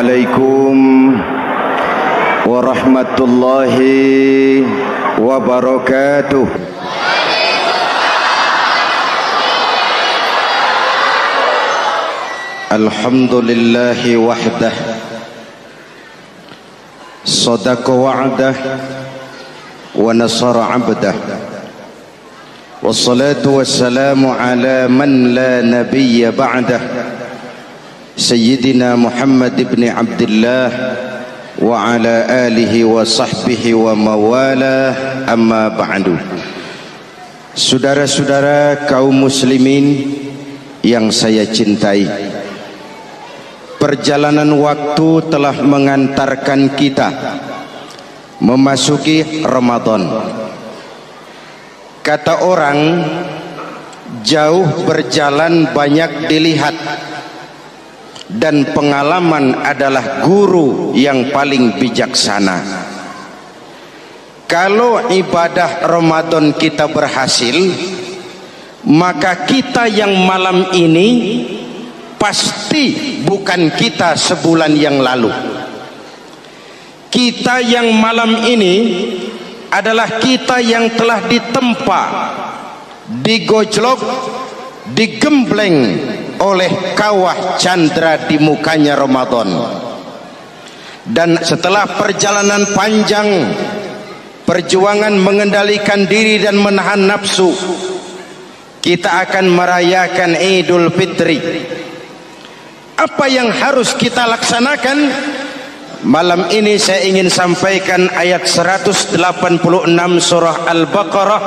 Assalamualaikum warahmatullahi wabarakatuh. Alhamdulillahi wahdah, sadaqa wa'dah wa nasara 'abdah, wassalatu wassalamu ala man la nabiyya ba'dah, Sayyidina Muhammad ibn Abdullah wa ala alihi wa sahbihi wa mawalah, amma ba'du. Saudara-saudara kaum muslimin yang saya cintai, perjalanan waktu telah mengantarkan kita memasuki Ramadan. Kata orang, jauh berjalan banyak dilihat, dan pengalaman adalah guru yang paling bijaksana. Kalau ibadah Ramadan kita berhasil, maka kita yang malam ini pasti bukan kita sebulan yang lalu. Kita yang malam ini adalah kita yang telah ditempa, digojlok, digembleng oleh kawah candra di mukanya Ramadan. Dan setelah perjalanan panjang, perjuangan mengendalikan diri dan menahan nafsu, kita akan merayakan Idul Fitri. Apa yang harus kita laksanakan? Malam ini saya ingin sampaikan ayat 186 surah Al-Baqarah,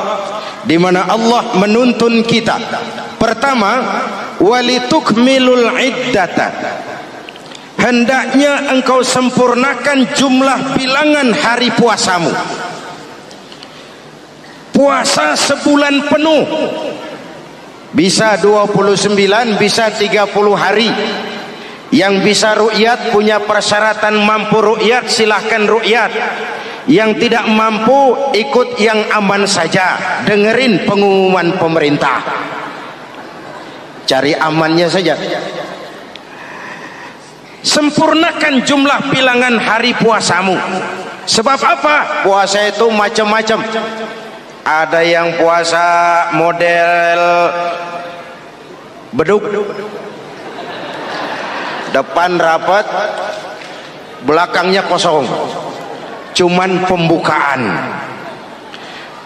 di mana Allah menuntun kita. Pertama, walitukmilul iddata, hendaknya engkau sempurnakan jumlah bilangan hari puasamu. Puasa sebulan penuh, bisa 29, bisa 30 hari. Yang bisa ru'yat, punya persyaratan mampu ru'yat, silahkan ru'yat. Yang tidak mampu, ikut yang aman saja, dengerin pengumuman pemerintah, cari amannya saja. Sempurnakan jumlah bilangan hari puasamu. Sebab apa? Puasa itu macam-macam. Ada yang puasa model beduk, depan rapat, belakangnya kosong, cuman pembukaan.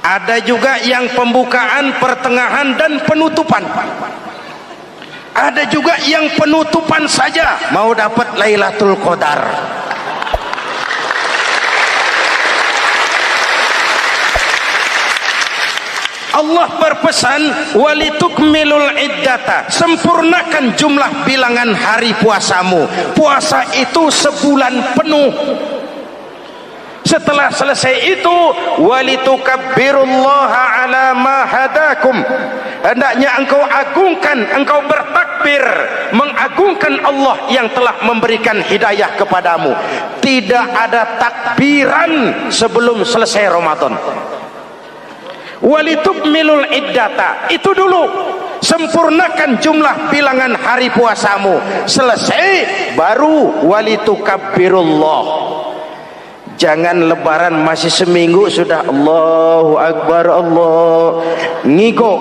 Ada juga yang pembukaan, pertengahan, dan penutupan. Ada juga yang penutupan saja, mau dapat Lailatul Qadar. Allah berpesan, walitukmilul iddata, sempurnakan jumlah bilangan hari puasamu. Puasa itu sebulan penuh. Setelah selesai itu, walitukabbirullaha ala ma hadakum, hendaknya engkau agungkan, engkau bertakbir, mengagungkan Allah yang telah memberikan hidayah kepadamu. Tidak ada takbiran sebelum selesai Ramadan. Walitukmilul iddata, itu dulu, sempurnakan jumlah bilangan hari puasamu. Selesai baru walitukabbirullah. Jangan lebaran masih seminggu sudah Allahu Akbar, Allah ngigo.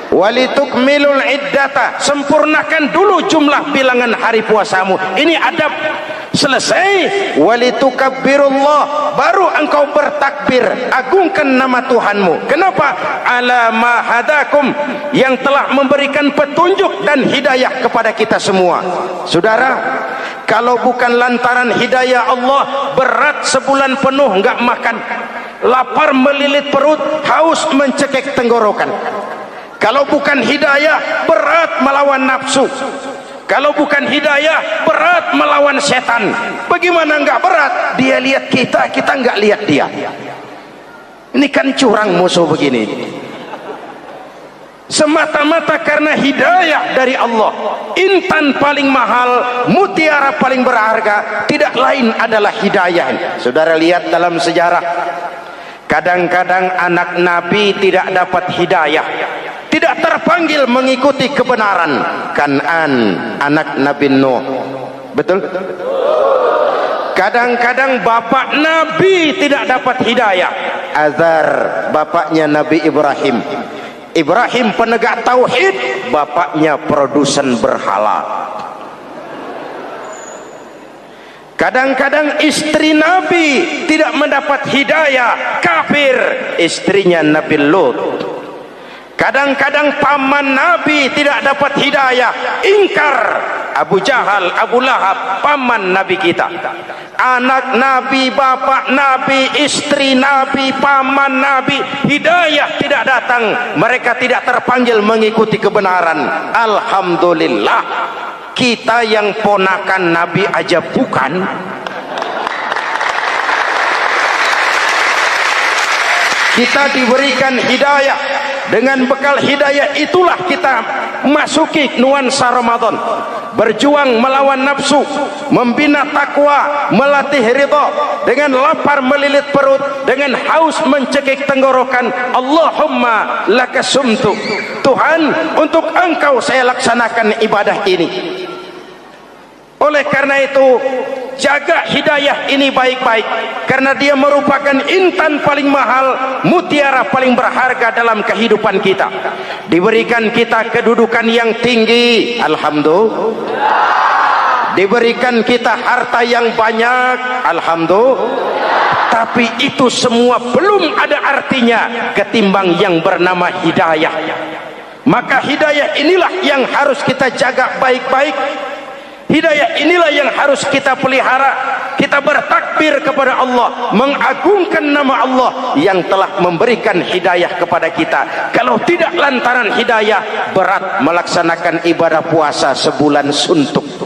Walitukmilul iddata, sempurnakan dulu jumlah bilangan hari puasamu. Ini adab. Selesai, walitukabbirullah, baru engkau bertakbir, agungkan nama Tuhanmu. Kenapa? Ala ma hadakum, yang telah memberikan petunjuk dan hidayah kepada kita semua. Saudara, kalau bukan lantaran hidayah Allah, berat sebulan penuh enggak makan, lapar melilit perut, haus mencekik tenggorokan. Kalau bukan hidayah, berat melawan nafsu. Kalau bukan hidayah, berat melawan setan. Bagaimana enggak berat? Dia lihat kita, kita enggak lihat dia. Ini kan curang musuh begini. Semata-mata karena hidayah dari Allah. Intan paling mahal, mutiara paling berharga, tidak lain adalah hidayah. Saudara lihat dalam sejarah, kadang-kadang anak Nabi tidak dapat hidayah, tidak terpanggil mengikuti kebenaran. Kan'an anak Nabi Nuh, betul? Kadang-kadang bapak Nabi tidak dapat hidayah. Azar bapaknya Nabi Ibrahim. Ibrahim penegak tauhid, bapaknya produsen berhala. Kadang-kadang istri Nabi tidak mendapat hidayah, kafir, istrinya Nabi Lut. Kadang-kadang paman Nabi tidak dapat hidayah, ingkar, Abu Jahal, Abu Lahab, paman Nabi kita. Anak Nabi, bapak Nabi, istri Nabi, paman Nabi, hidayah tidak datang, mereka tidak terpanggil mengikuti kebenaran. Alhamdulillah, kita yang ponakan Nabi aja bukan, kita diberikan hidayah. Dengan bekal hidayah itulah kita masuki nuansa Ramadan, berjuang melawan nafsu, membina takwa, melatih ridha, dengan lapar melilit perut, dengan haus mencekik tenggorokan. Allahumma lakasumtu, Tuhan, untuk Engkau saya laksanakan ibadah ini. Oleh karena itu, jaga hidayah ini baik-baik, karena dia merupakan intan paling mahal, mutiara paling berharga dalam kehidupan kita. Diberikan kita kedudukan yang tinggi, alhamdulillah. Diberikan kita harta yang banyak, alhamdulillah. Tapi itu semua belum ada artinya ketimbang yang bernama hidayah. Maka hidayah inilah yang harus kita jaga baik-baik. Hidayah inilah yang harus kita pelihara. Kita bertakbir kepada Allah, mengagungkan nama Allah yang telah memberikan hidayah kepada kita. Kalau tidak lantaran hidayah, berat melaksanakan ibadah puasa sebulan suntuk.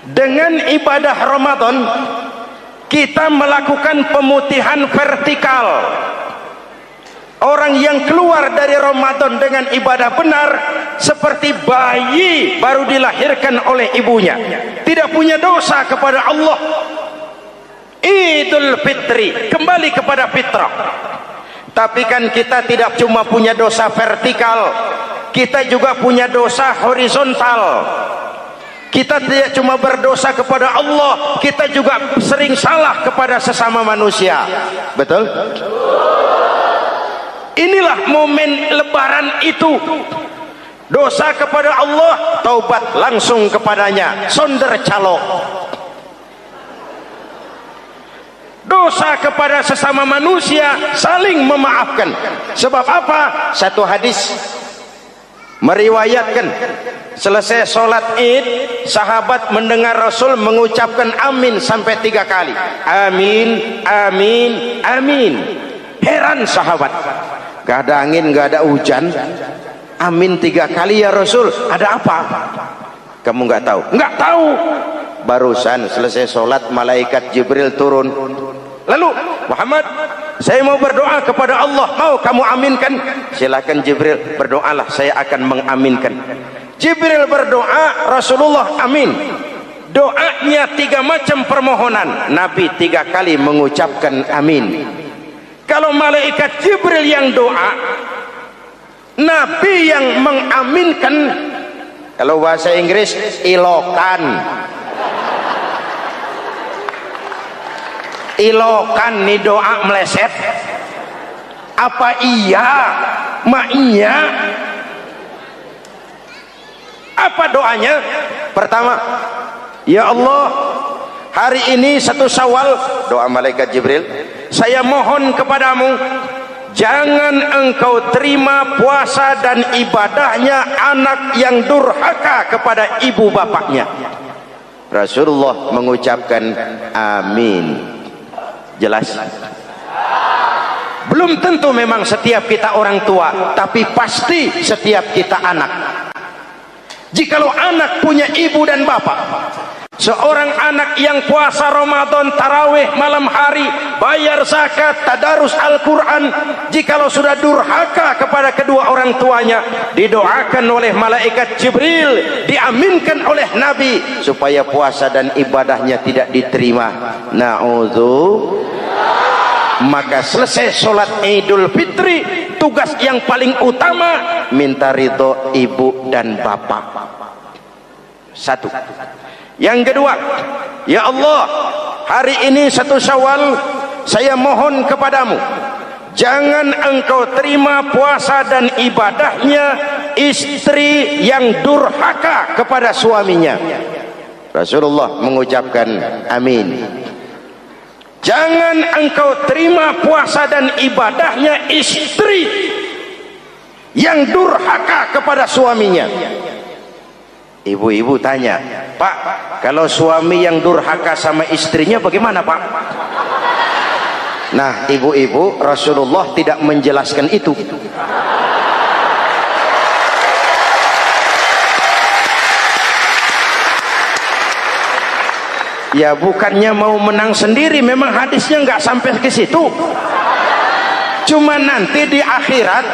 Dengan ibadah Ramadan, kita melakukan pemutihan vertikal. Orang yang keluar dari Ramadan dengan ibadah benar seperti bayi baru dilahirkan oleh ibunya, tidak punya dosa kepada Allah. Idul Fitri, kembali kepada fitrah. Tapi kan kita tidak cuma punya dosa vertikal, kita juga punya dosa horizontal. Kita tidak cuma berdosa kepada Allah, kita juga sering salah kepada sesama manusia. Betul? Inilah momen lebaran itu. Dosa kepada Allah, taubat langsung kepadanya, sonder calok. Dosa kepada sesama manusia, saling memaafkan. Sebab apa? Satu hadis meriwayatkan, selesai sholat id, sahabat mendengar Rasul mengucapkan amin sampai 3 kali. Amin, amin, amin. Heran sahabat, gak ada angin, gak ada hujan, amin 3 kali ya Rasul, ada apa? Kamu gak tahu? Gak tahu. Barusan selesai sholat, malaikat Jibril turun. Lalu, Muhammad, saya mau berdoa kepada Allah, mau kamu aminkan? Silakan Jibril, berdoalah, saya akan mengaminkan. Jibril berdoa, Rasulullah amin. Doanya 3 macam permohonan, Nabi 3 kali mengucapkan amin. Kalau malaikat Jibril yang doa, Nabi yang mengaminkan. Kalau bahasa Inggris, ilokan. Ilokan nih doa meleset. Apa iya? Ma iya? Apa doanya? Pertama, ya Allah, hari ini 1 Syawal, doa malaikat Jibril, saya mohon kepadamu, jangan engkau terima puasa dan ibadahnya anak yang durhaka kepada ibu bapaknya. Rasulullah mengucapkan amin. Jelas? Belum tentu memang setiap kita orang tua, tapi pasti setiap kita anak. Jikalau anak punya ibu dan bapak, seorang anak yang puasa Ramadan, tarawih malam hari, bayar zakat, tadarus Al-Quran, jikalau sudah durhaka kepada kedua orang tuanya, didoakan oleh malaikat Jibril, diaminkan oleh Nabi supaya puasa dan ibadahnya tidak diterima. Na'udzu. Maka selesai sholat Idul Fitri, tugas yang paling utama minta ridho ibu dan bapak. Satu. Yang kedua, ya Allah, hari ini 1 Syawal, saya mohon kepadamu, jangan engkau terima puasa dan ibadahnya istri yang durhaka kepada suaminya. Rasulullah mengucapkan amin. Jangan engkau terima puasa dan ibadahnya istri yang durhaka kepada suaminya. Ibu-ibu tanya, Pak, kalau suami yang durhaka sama istrinya bagaimana, Pak? Nah, ibu-ibu, Rasulullah tidak menjelaskan itu. Ya bukannya mau menang sendiri, memang hadisnya nggak sampai ke situ. Cuma nanti di akhirat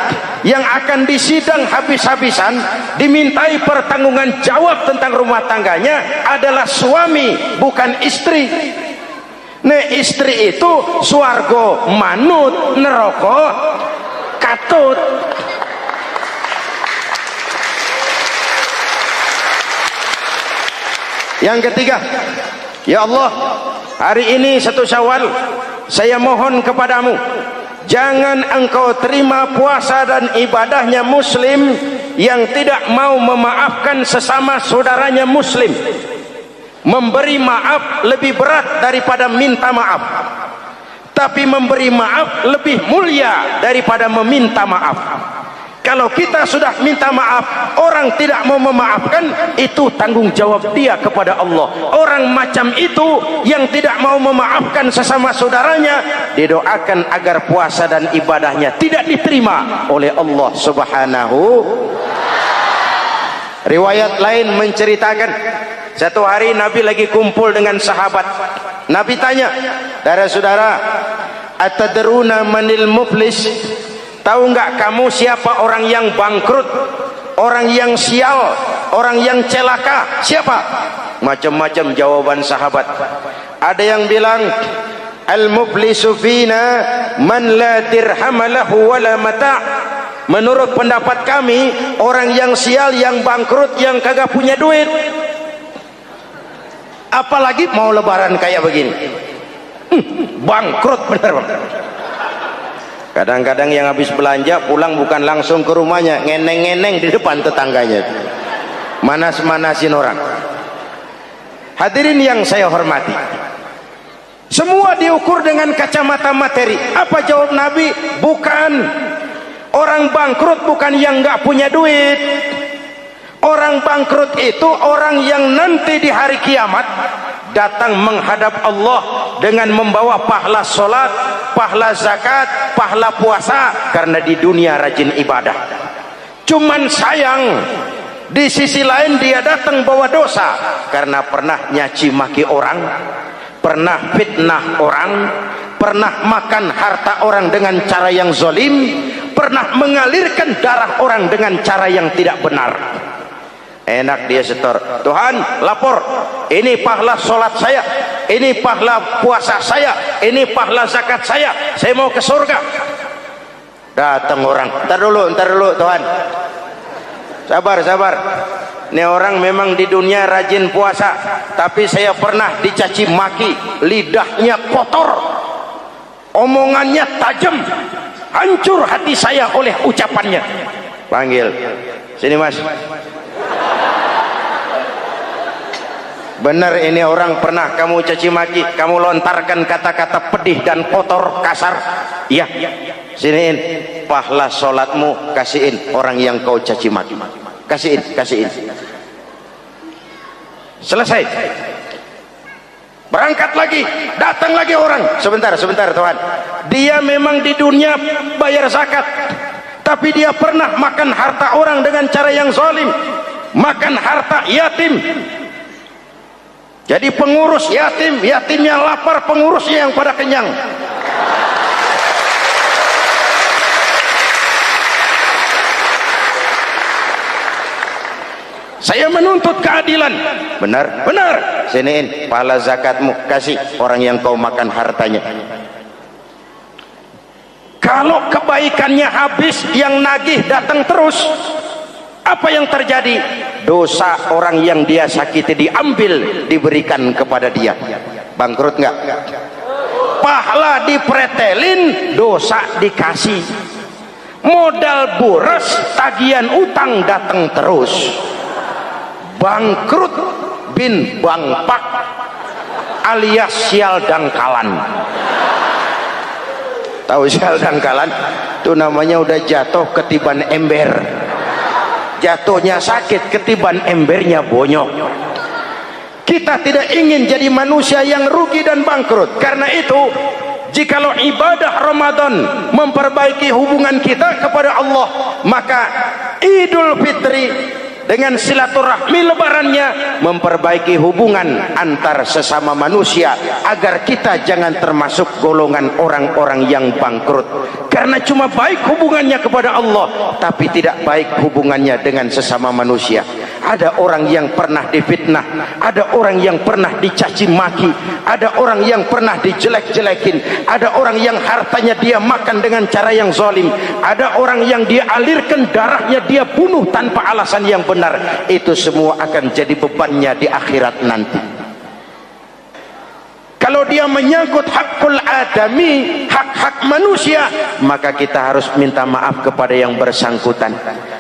yang akan disidang habis-habisan, dimintai pertanggungan jawab tentang rumah tangganya adalah suami, bukan istri. Nah, istri itu swarga manut, neraka katut. Yang ketiga, ya Allah, hari ini 1 Syawal, saya mohon kepadamu, jangan engkau terima puasa dan ibadahnya muslim yang tidak mau memaafkan sesama saudaranya muslim. Memberi maaf lebih berat daripada minta maaf, tapi memberi maaf lebih mulia daripada meminta maaf. Kalau kita sudah minta maaf, orang tidak mau memaafkan, itu tanggung jawab dia kepada Allah. Orang macam itu yang tidak mau memaafkan sesama saudaranya, didoakan agar puasa dan ibadahnya tidak diterima oleh Allah Subhanahu. Riwayat lain menceritakan, satu hari Nabi lagi kumpul dengan sahabat. Nabi tanya, saudara-saudara, atadruna manil muflis? Tahu nggak kamu siapa orang yang bangkrut, orang yang sial, orang yang celaka? Siapa? Macam-macam jawaban sahabat. Ada yang bilang, al-muflisu fina man la dirham lahu wala mata'. Menurut pendapat kami, orang yang sial, yang bangkrut, yang kagak punya duit. Apalagi mau lebaran kayak begini, bangkrut bener bang. Kadang-kadang yang habis belanja pulang bukan langsung ke rumahnya, ngeneng-ngeneng di depan tetangganya, manas-manasin orang. Hadirin yang saya hormati, semua diukur dengan kacamata materi. Apa jawab Nabi? Bukan. Orang bangkrut bukan yang nggak punya duit. Orang bangkrut itu orang yang nanti di hari kiamat datang menghadap Allah dengan membawa pahala solat, pahala zakat, pahala puasa, karena di dunia rajin ibadah. Cuman sayang, di sisi lain dia datang bawa dosa karena pernah nyaci maki orang, pernah fitnah orang, pernah makan harta orang dengan cara yang zolim, pernah mengalirkan darah orang dengan cara yang tidak benar. Enak dia setor, Tuhan lapor, ini pahala sholat saya, ini pahala puasa saya, ini pahala zakat saya mau ke surga. Datang orang, ntar dulu Tuhan, sabar. Ini orang memang di dunia rajin puasa, tapi saya pernah dicaci maki, lidahnya kotor, omongannya tajam, hancur hati saya oleh ucapannya. Panggil, sini mas. Benar ini orang pernah kamu caci maki, kamu lontarkan kata-kata pedih dan kotor, kasar. Iya, siniin pahala sholatmu, kasihin orang yang kau caci maki, kasihin. Selesai, berangkat lagi, datang lagi orang. Sebentar Tuhan, dia memang di dunia bayar zakat, tapi dia pernah makan harta orang dengan cara yang zalim, makan harta yatim. Jadi pengurus yatim, yatimnya lapar, pengurusnya yang pada kenyang. Saya menuntut keadilan. Benar. Siniin pahala zakatmu, kasih orang yang kau makan hartanya. Kalau kebaikannya habis, yang nagih datang terus, apa yang terjadi? Dosa orang yang dia sakiti diambil, diberikan kepada dia. Bangkrut nggak? Pahala dipretelin, dosa dikasih. Modal boros, tagihan utang datang terus. Bangkrut bin bangpak alias sial dangkalan. Tahu sial dangkalan? Itu namanya udah jatuh ketiban ember. Jatuhnya sakit, ketiban embernya bonyok. Kita tidak ingin jadi manusia yang rugi dan bangkrut. Karena itu, jikalau ibadah Ramadan memperbaiki hubungan kita kepada Allah, maka Idul Fitri dengan silaturahmi lebarannya memperbaiki hubungan antar sesama manusia, agar kita jangan termasuk golongan orang-orang yang bangkrut. Karena cuma baik hubungannya kepada Allah, tapi tidak baik hubungannya dengan sesama manusia. Ada orang yang pernah difitnah, ada orang yang pernah dicaci maki, ada orang yang pernah dijelek-jelekin, ada orang yang hartanya dia makan dengan cara yang zalim, ada orang yang dia alirkan darahnya, dia bunuh tanpa alasan yang benar. Itu semua akan jadi bebannya di akhirat nanti. Kalau dia menyangkut hakul adami, hak-hak manusia, maka kita harus minta maaf kepada yang bersangkutan.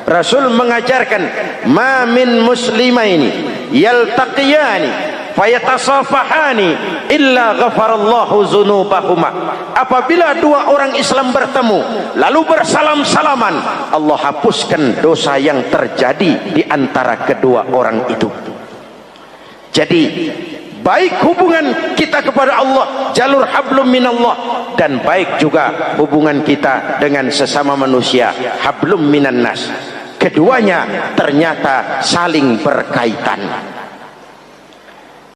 Rasul mengajarkan, ma min muslimaini yaltaqiyani fayatasafahani illa ghafarallahu dzunubahuma. Apabila dua orang Islam bertemu lalu bersalam-salaman, Allah hapuskan dosa yang terjadi di antara kedua orang itu. Jadi baik hubungan kita kepada Allah, jalur hablum minallah, dan baik juga hubungan kita dengan sesama manusia, hablum minan nas. Keduanya ternyata saling berkaitan.